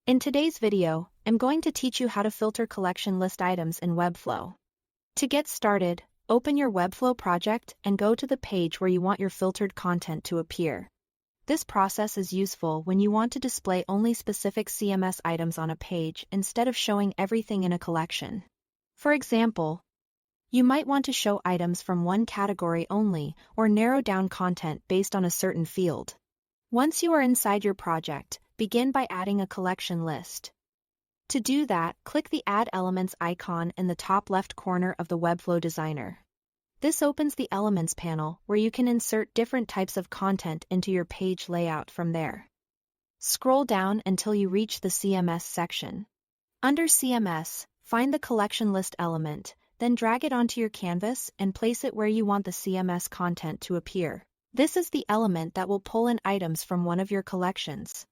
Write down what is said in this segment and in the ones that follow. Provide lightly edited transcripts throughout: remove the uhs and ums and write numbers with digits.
In today's video, I'm going to teach you how to filter collection list items in Webflow. To get started, open your Webflow project and go to the page where you want your filtered content to appear. This process is useful when you want to display only specific CMS items on a page instead of showing everything in a collection. For example, you might want to show items from one category only or narrow down content based on a certain field. Once you are inside your project, begin by adding a collection list. To do that, click the Add Elements icon in the top left corner of the Webflow Designer. This opens the Elements panel where you can insert different types of content into your page layout from there. Scroll down until you reach the CMS section. Under CMS, find the collection list element, then drag it onto your canvas and place it where you want the CMS content to appear. This is the element that will pull in items from one of your collections.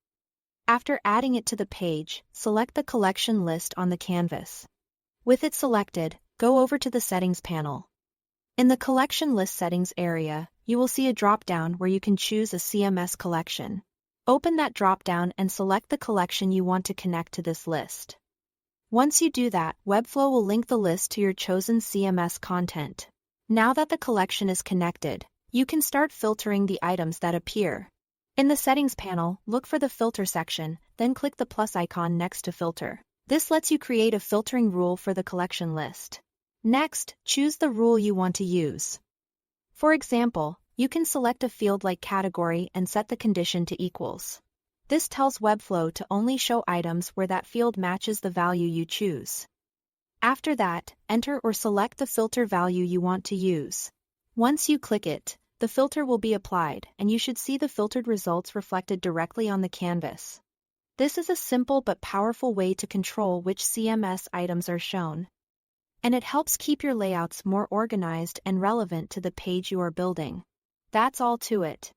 After adding it to the page, select the collection list on the canvas. With it selected, go over to the Settings panel. In the Collection List Settings area, you will see a drop-down where you can choose a CMS collection. Open that drop-down and select the collection you want to connect to this list. Once you do that, Webflow will link the list to your chosen CMS content. Now that the collection is connected, you can start filtering the items that appear. In the Settings panel, look for the Filter section, then click the plus icon next to Filter. This lets you create a filtering rule for the collection list. Next, choose the rule you want to use. For example, you can select a field like Category and set the condition to equals. This tells Webflow to only show items where that field matches the value you choose. After that, enter or select the filter value you want to use. Once you click it, the filter will be applied and you should see the filtered results reflected directly on the canvas. This is a simple but powerful way to control which CMS items are shown. And it helps keep your layouts more organized and relevant to the page you are building. That's all to it.